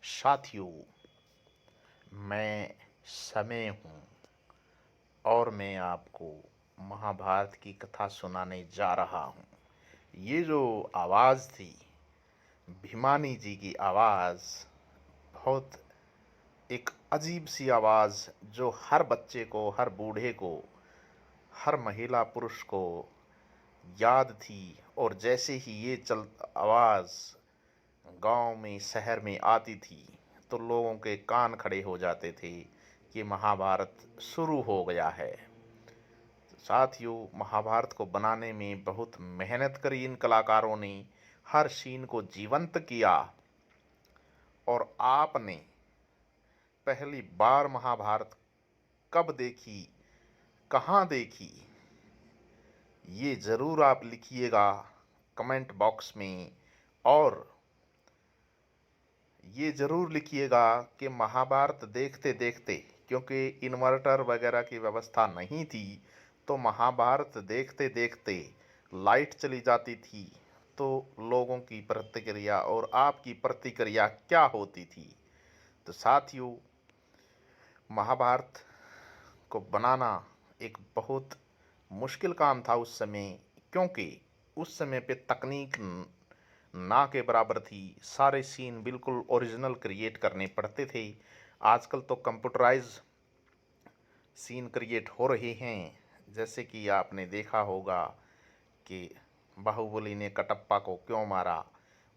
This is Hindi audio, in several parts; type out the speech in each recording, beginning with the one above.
साथियों, मैं समय हूँ और मैं आपको महाभारत की कथा सुनाने जा रहा हूँ। ये जो आवाज़ थी, भीमानी जी की आवाज़, बहुत एक अजीब सी आवाज़ जो हर बच्चे को, हर बूढ़े को, हर महिला पुरुष को याद थी। और जैसे ही ये चल आवाज़ गांव में, शहर में आती थी, तो लोगों के कान खड़े हो जाते थे कि महाभारत शुरू हो गया है। साथियों, महाभारत को बनाने में बहुत मेहनत करी इन कलाकारों ने, हर सीन को जीवंत किया। और आपने पहली बार महाभारत कब देखी, कहाँ देखी, ये ज़रूर आप लिखिएगा कमेंट बॉक्स में। और ये ज़रूर लिखिएगा कि महाभारत देखते देखते, क्योंकि इन्वर्टर वगैरह की व्यवस्था नहीं थी, तो महाभारत देखते देखते लाइट चली जाती थी, तो लोगों की प्रतिक्रिया और आपकी प्रतिक्रिया क्या होती थी। तो साथियों, महाभारत को बनाना एक बहुत मुश्किल काम था उस समय, क्योंकि उस समय पे तकनीक ना के बराबर थी। सारे सीन बिल्कुल ओरिजिनल क्रिएट करने पड़ते थे। आजकल तो कंप्यूटराइज सीन क्रिएट हो रहे हैं, जैसे कि आपने देखा होगा कि बाहुबली ने कटप्पा को क्यों मारा,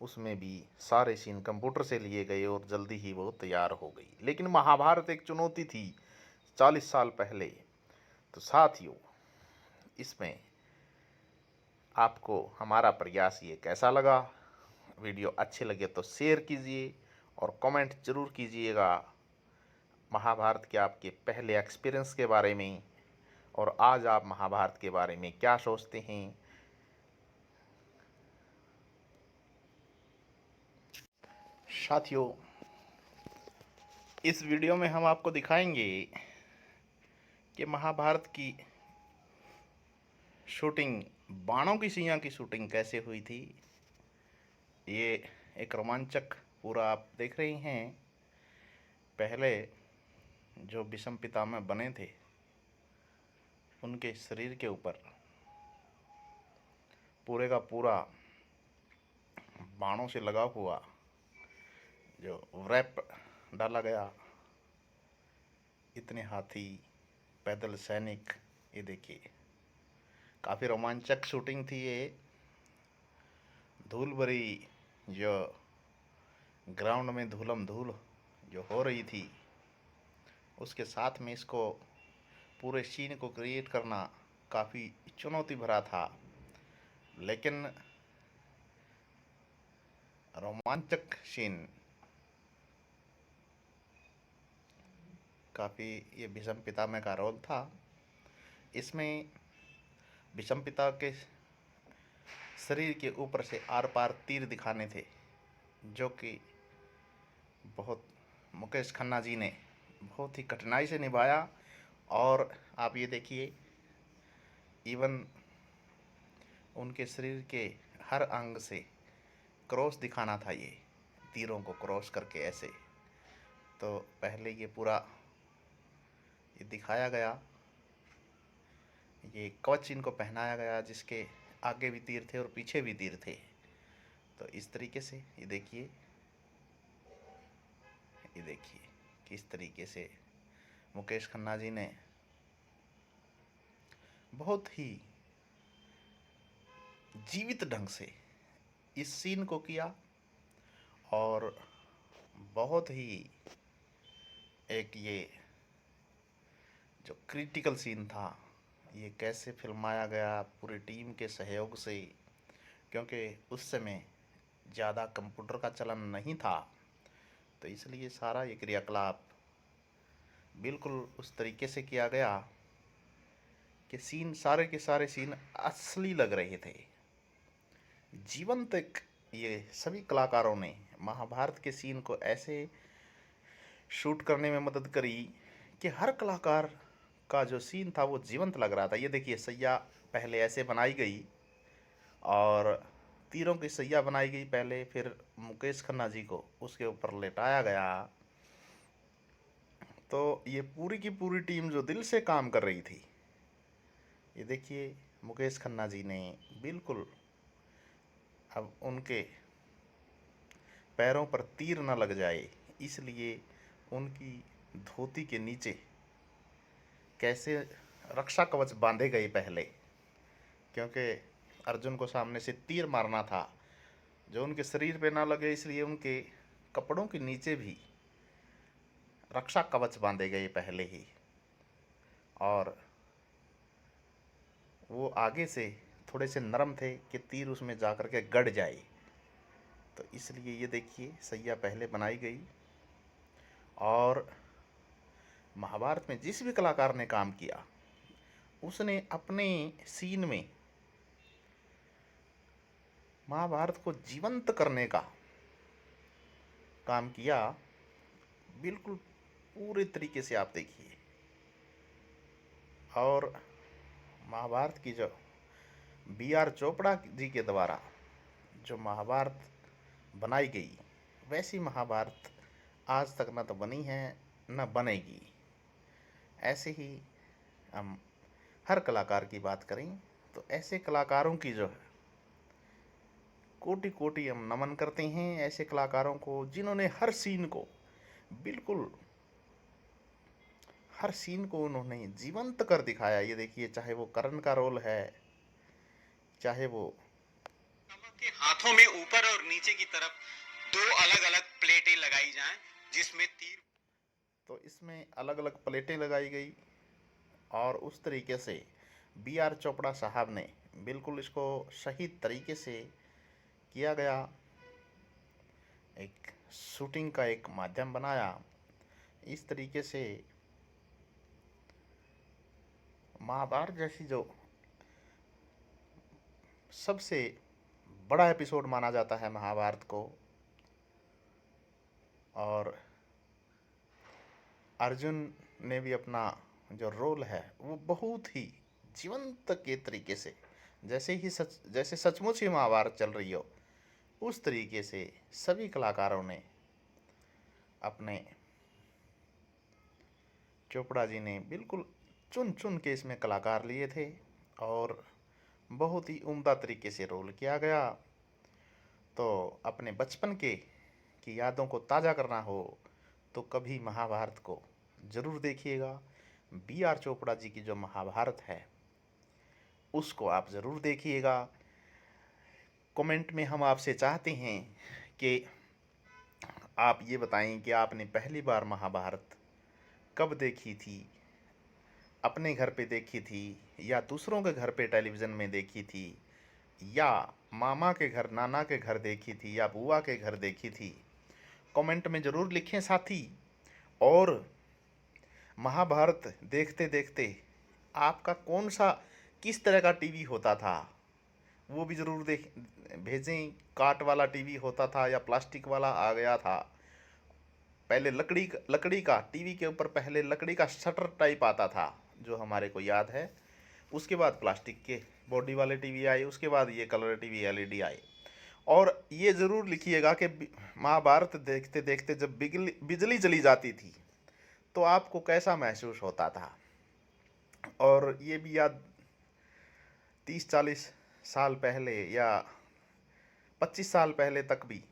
उसमें भी सारे सीन कंप्यूटर से लिए गए और जल्दी ही वो तैयार हो गई। लेकिन महाभारत एक चुनौती थी 40 साल पहले। तो साथियों, इसमें आपको हमारा प्रयास ये कैसा लगा? वीडियो अच्छे लगे तो शेयर कीजिए और कमेंट ज़रूर कीजिएगा महाभारत के आपके पहले एक्सपीरियंस के बारे में, और आज आप महाभारत के बारे में क्या सोचते हैं। साथियों, इस वीडियो में हम आपको दिखाएंगे कि महाभारत की शूटिंग, बाणों की सिया की शूटिंग कैसे हुई थी। ये एक रोमांचक पूरा आप देख रहे हैं। पहले जो भीष्म पितामह बने थे, उनके शरीर के ऊपर पूरे का पूरा बाणों से लगा हुआ जो रैप डाला गया, इतने हाथी, पैदल सैनिक, ये देखिए काफ़ी रोमांचक शूटिंग थी ये। धूल भरी जो ग्राउंड में धूलम धूल जो हो रही थी, उसके साथ में इसको पूरे सीन को क्रिएट करना काफ़ी चुनौती भरा था, लेकिन रोमांचक सीन काफ़ी। ये भीष्म पितामह का रोल था। इसमें भीष्म पिता के शरीर के ऊपर से आर पार तीर दिखाने थे, जो कि बहुत मुकेश खन्ना जी ने बहुत ही कठिनाई से निभाया। और आप ये देखिए, इवन उनके शरीर के हर अंग से क्रॉस दिखाना था, ये तीरों को क्रॉस करके ऐसे। तो पहले ये पूरा ये दिखाया गया, ये कवच इनको पहनाया गया जिसके आगे भी तीर थे और पीछे भी तीर थे। तो इस तरीके से ये देखिए, ये देखिए किस तरीके से मुकेश खन्ना जी ने बहुत ही जीवित ढंग से इस सीन को किया। और बहुत ही एक ये जो क्रिटिकल सीन था, ये कैसे फिल्माया गया पूरी टीम के सहयोग से, क्योंकि उस समय ज़्यादा कंप्यूटर का चलन नहीं था, तो इसलिए सारा ये क्रियाकलाप बिल्कुल उस तरीके से किया गया कि सीन, सारे के सारे सीन असली लग रहे थे, जीवंत। ये सभी कलाकारों ने महाभारत के सीन को ऐसे शूट करने में मदद करी कि हर कलाकार का जो सीन था वो जीवंत लग रहा था। ये देखिए, सैया पहले ऐसे बनाई गई और तीरों की सैया बनाई गई पहले, फिर मुकेश खन्ना जी को उसके ऊपर लेटाया गया। तो ये पूरी की पूरी टीम जो दिल से काम कर रही थी, ये देखिए मुकेश खन्ना जी ने बिल्कुल, अब उनके पैरों पर तीर न लग जाए इसलिए उनकी धोती के नीचे कैसे रक्षा कवच बांधे गए पहले, क्योंकि अर्जुन को सामने से तीर मारना था जो उनके शरीर पे ना लगे, इसलिए उनके कपड़ों के नीचे भी रक्षा कवच बांधे गए पहले ही, और वो आगे से थोड़े से नरम थे कि तीर उसमें जा कर के गड़ जाए। तो इसलिए ये देखिए सैया पहले बनाई गई। और महाभारत में जिस भी कलाकार ने काम किया उसने अपने सीन में महाभारत को जीवंत करने का काम किया, बिल्कुल पूरे तरीके से आप देखिए। और महाभारत की जो B.R. चोपड़ा जी के द्वारा जो महाभारत बनाई गई, वैसी महाभारत आज तक न तो बनी है न बनेगी। ऐसे ही हम हर कलाकार की बात करें तो ऐसे कलाकारों की जो है कोटि कोटि हम नमन करते हैं, ऐसे कलाकारों को जिन्होंने हर सीन को बिल्कुल, हर सीन को उन्होंने जीवंत कर दिखाया। ये देखिए चाहे वो करण का रोल है, चाहे वो के हाथों में ऊपर और नीचे की तरफ दो अलग अलग प्लेटें लगाई जाएं जिसमें तीर, तो इसमें अलग अलग प्लेटें लगाई गई और उस तरीके से B.R. चोपड़ा साहब ने बिल्कुल इसको सही तरीके से किया गया, एक शूटिंग का एक माध्यम बनाया। इस तरीके से महाभारत जैसी जो सबसे बड़ा एपिसोड माना जाता है महाभारत को, और अर्जुन ने भी अपना जो रोल है वो बहुत ही जीवंत के तरीके से, जैसे सचमुच ही महाभारत चल रही हो उस तरीके से सभी कलाकारों ने अपने, चोपड़ा जी ने बिल्कुल चुन चुन के इसमें कलाकार लिए थे और बहुत ही उम्दा तरीके से रोल किया गया। तो अपने बचपन के की यादों को ताज़ा करना हो तो कभी महाभारत को ज़रूर देखिएगा। B.R. चोपड़ा जी की जो महाभारत है उसको आप ज़रूर देखिएगा। कमेंट में हम आपसे चाहते हैं कि आप ये बताएं कि आपने पहली बार महाभारत कब देखी थी, अपने घर पे देखी थी या दूसरों के घर पे टेलीविज़न में देखी थी, या मामा के घर, नाना के घर देखी थी, या बुआ के घर देखी थी। कमेंट में ज़रूर लिखें साथी। और महाभारत देखते देखते आपका कौन सा, किस तरह का टीवी होता था वो भी ज़रूर देख भेजें। काट वाला टीवी होता था या प्लास्टिक वाला आ गया था। पहले लकड़ी का टीवी के ऊपर पहले लकड़ी का शटर टाइप आता था जो हमारे को याद है। उसके बाद प्लास्टिक के बॉडी वाले टीवी आए, उसके बाद ये कलर टीवी LED आए। और ये ज़रूर लिखिएगा कि महाभारत देखते देखते जब बिजली चली जाती थी तो आपको कैसा महसूस होता था। और ये भी याद 30-40 साल पहले या 25 साल पहले तक भी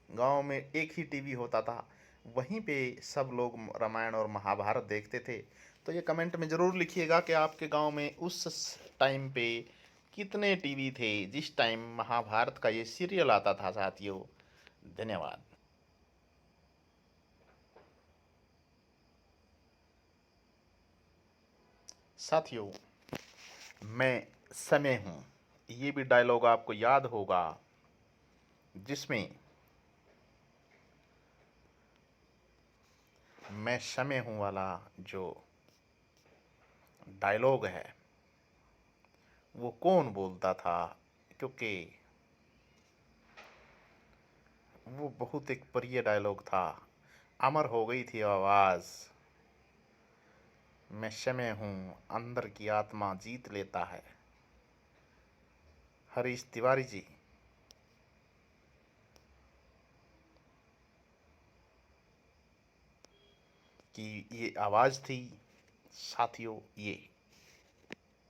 गांव में एक ही टीवी होता था, वहीं पे सब लोग रामायण और महाभारत देखते थे। तो ये कमेंट में ज़रूर लिखिएगा कि आपके गांव में उस टाइम पे कितने टीवी थे जिस टाइम महाभारत का ये सीरियल आता था साथियों। धन्यवाद साथियों। मैं समय हूँ, ये भी डायलॉग आपको याद होगा जिसमें मैं समय हूँ वाला जो डायलॉग है वो कौन बोलता था, क्योंकि वो बहुत एक प्रिय डायलॉग था। अमर हो गई थी आवाज़, मैं समय हूँ अंदर की आत्मा जीत लेता है। हरीश तिवारी जी कि ये आवाज़ थी साथियों, ये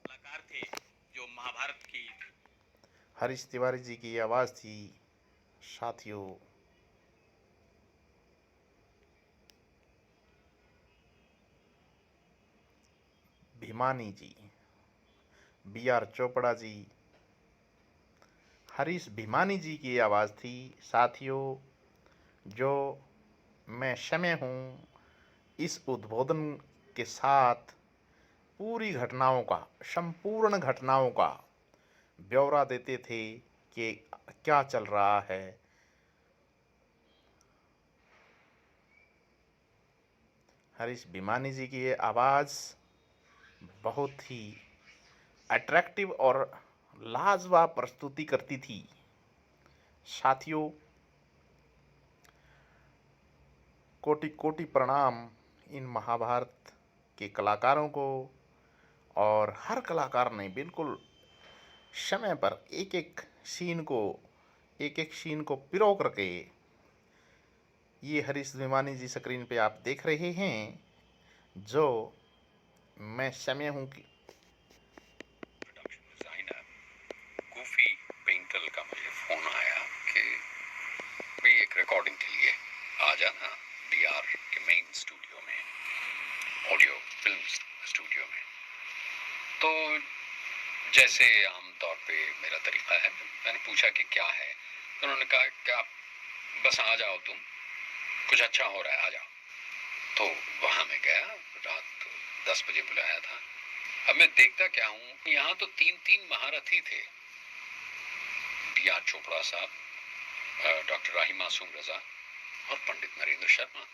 कलाकार थे जो महाभारत की हरीश तिवारी जी की आवाज़ थी साथियों। भीमानी जी, बी.आर. चोपड़ा जी, हरीश भीमानी जी की आवाज़ थी साथियों। जो मैं समय हूँ इस उद्बोधन के साथ पूरी घटनाओं का, संपूर्ण घटनाओं का ब्यौरा देते थे कि क्या चल रहा है। हरीश भीमानी जी की ये आवाज़ बहुत ही अट्रैक्टिव और लाजवाब प्रस्तुति करती थी साथियों। कोटि कोटि प्रणाम इन महाभारत के कलाकारों को। और हर कलाकार ने बिल्कुल समय पर एक एक सीन को पिरो करके, ये हरीश भिमानी जी स्क्रीन पे आप देख रहे हैं। जो मैं समय हूँ कि डिजाइनर गूफी पेंटल का मुझे फोन आया कि भाई एक रिकॉर्डिंग के लिए आ जाना डीआर के मेन स्टूडियो में, ऑडियो फिल्म स्टूडियो में। तो जैसे आमतौर पे मेरा तरीका है, मैंने पूछा कि क्या है, तो उन्होंने कहा कि आप बस आ जाओ, तुम कुछ अच्छा हो रहा है, आ जाओ। तो वहां मैं गया, रात 10 बजे बुलाया था। अब मैं देखता क्या हूँ, यहाँ तो तीन महारथी थे, बी.आर. चोपड़ा साहब, डॉक्टर राही मासूम रजा और पंडित नरेंद्र शर्मा।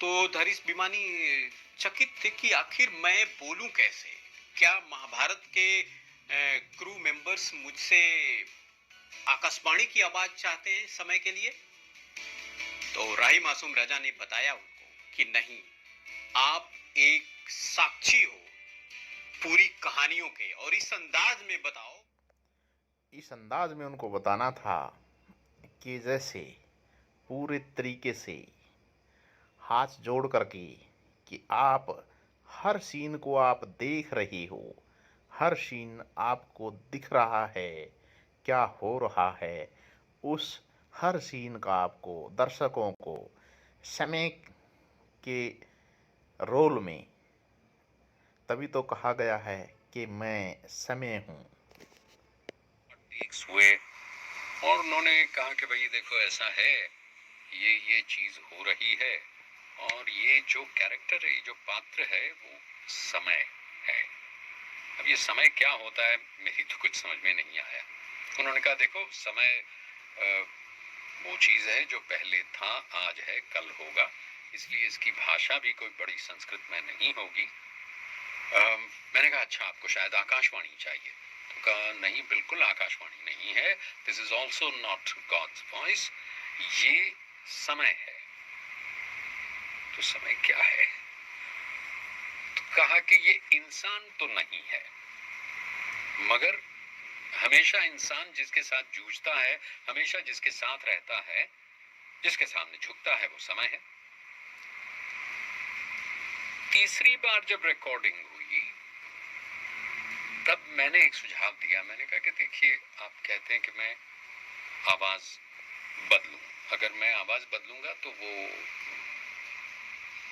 तो हरीश भिमानी चकित थे कि आखिर मैं बोलूं कैसे, क्या महाभारत के क्रू मेंबर्स मुझसे आकाशवाणी की आवाज चाहते हैं समय के लिए। तो राही मासूम रजा ने बताया उनको कि नहीं, आप एक साक्षी हो पूरी कहानियों के, और इस अंदाज में बताओ। इस अंदाज में उनको बताना था कि जैसे पूरे तरीके से हाथ जोड़ करके कि आप हर सीन को आप देख रहे हो, हर सीन आपको दिख रहा है, क्या हो रहा है। उस हर सीन का आपको दर्शकों को समय के रोल में, तभी तो कहा गया है कि मैं समय हूँ। टेक्स हुए और उन्होंने कहा कि भाई देखो ऐसा है, ये चीज हो रही है, और ये जो कैरेक्टर है, ये जो पात्र है, वो समय है। अब ये समय क्या होता है, मेरी तो कुछ समझ में नहीं आया। उन्होंने कहा देखो, समय वो चीज है जो पहले था, आज है, कल होगा, इसलिए इसकी भाषा भी कोई बड़ी संस्कृत में नहीं होगी। मैंने कहा अच्छा, आपको शायद आकाशवाणी चाहिए। तो कहा नहीं, बिल्कुल आकाशवाणी नहीं है, this is also not god's voice, ये समय है। तो समय क्या है? तो कहा कि ये इंसान तो नहीं है, मगर हमेशा इंसान जिसके साथ जूझता है, हमेशा जिसके साथ रहता है, जिसके सामने झुकता है, वो समय है। तीसरी बार जब रिकॉर्डिंग हुई, तब मैंने एक सुझाव दिया। मैंने कहा कि देखिए, आप कहते हैं कि मैं आवाज बदलूं, अगर मैं आवाज बदलूंगा तो वो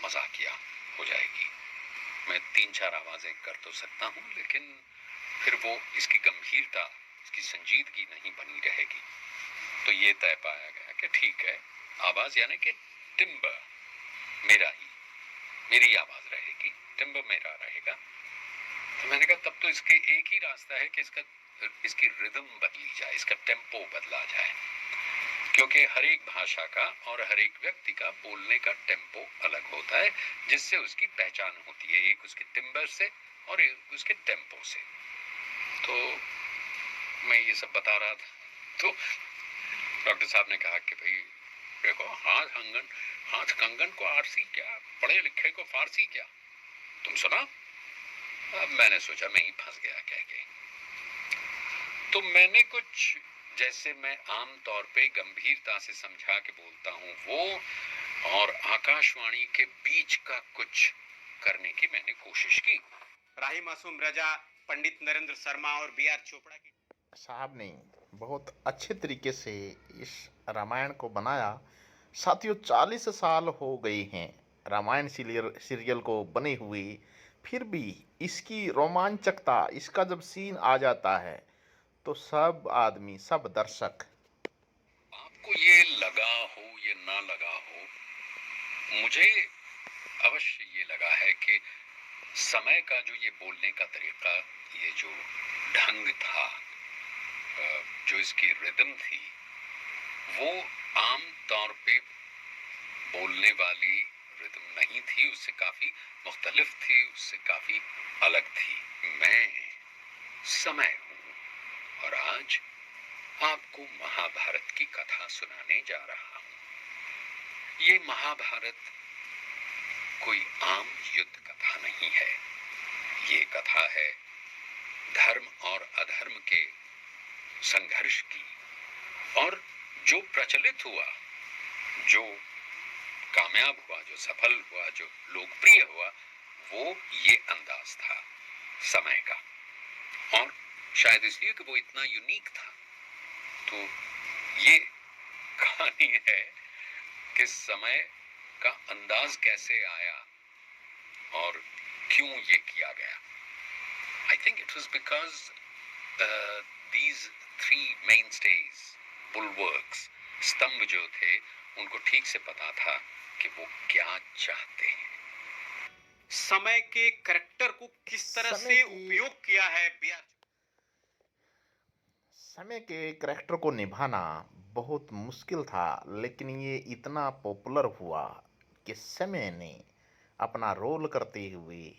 मजाकिया हो जाएगी। मैं 3-4 आवाजें कर तो सकता हूं, लेकिन फिर वो इसकी गंभीरता, इसकी संजीदगी नहीं बनी रहेगी। तो ये तय पाया गया कि ठीक है, आवाज यानी कि टिम्बर मेरी आवाज रहेगी, टिम्बर मेरा रहेगा। तो मैंने कहा तब तो इसके एक ही रास्ता है कि इसकी रिदम बदली जाए, इसका टेम्पो बदला जाए, क्योंकि हर एक भाषा का और हर एक व्यक्ति का बोलने का टेम्पो अलग होता है, जिससे उसकी पहचान होती है, एक उसके टिम्बर से और एक उसके टेम्पो से। तो मैं ये सब बता रहा था, तो डॉक्टर साहब ने कहा कि भाई देखो, हाथ कंगन को आरसी क्या, पढ़े लिखे को फारसी क्या, तुम सुना। अब मैंने सोचा मैं ही फंस गया कह के। तो मैंने कुछ, जैसे मैं आम तौर पे गंभीरता से समझा के बोलता हूँ वो, और आकाशवाणी के बीच का कुछ करने की मैंने कोशिश की। राही मासूम रजा, पंडित नरेंद्र शर्मा और बी आर चोपड़ा की साहब ने बहुत अच्छे तरीके से इस रामायण को बनाया। साथियों, 40 साल हो गए हैं रामायण सीरियल को बने हुए, फिर भी इसकी रोमांचकता, इसका जब सीन आ जाता है तो सब आदमी, सब दर्शक, आपको ये लगा हो ये ना लगा हो, मुझे अवश्य ये लगा है कि समय का जो ये बोलने का तरीका, ये जो ढंग था, जो इसकी रिदम थी, वो आम तौर पे बोलने वाली रिदम नहीं थी, उससे काफी मुख्तलिफ थी, उससे काफी अलग थी। मैं समय हूं और आज आपको महाभारत की कथा सुनाने जा रहा हूं। ये महाभारत कोई आम युद्ध कथा नहीं है। ये कथा है धर्म और अधर्म के संघर्ष की, और जो प्रचलित हुआ, जो कामयाब हुआ, जो सफल हुआ, जो लोकप्रिय हुआ, वो ये अंदाज था समय का। और शायद इसलिए कि वो इतना यूनिक था, तो ये कहानी है कि समय का अंदाज कैसे आया और क्यों ये किया गया। I think it was because these three mainstays, bulwarks, स्तंभ जो थे, उनको ठीक से पता था कि वो क्या चाहते हैं। समय के करैक्टर को किस तरह समय से की- उपयोग किया है बी आर समय के करैक्टर को निभाना बहुत मुश्किल था, लेकिन ये इतना पॉपुलर हुआ कि समय ने अपना रोल करते हुए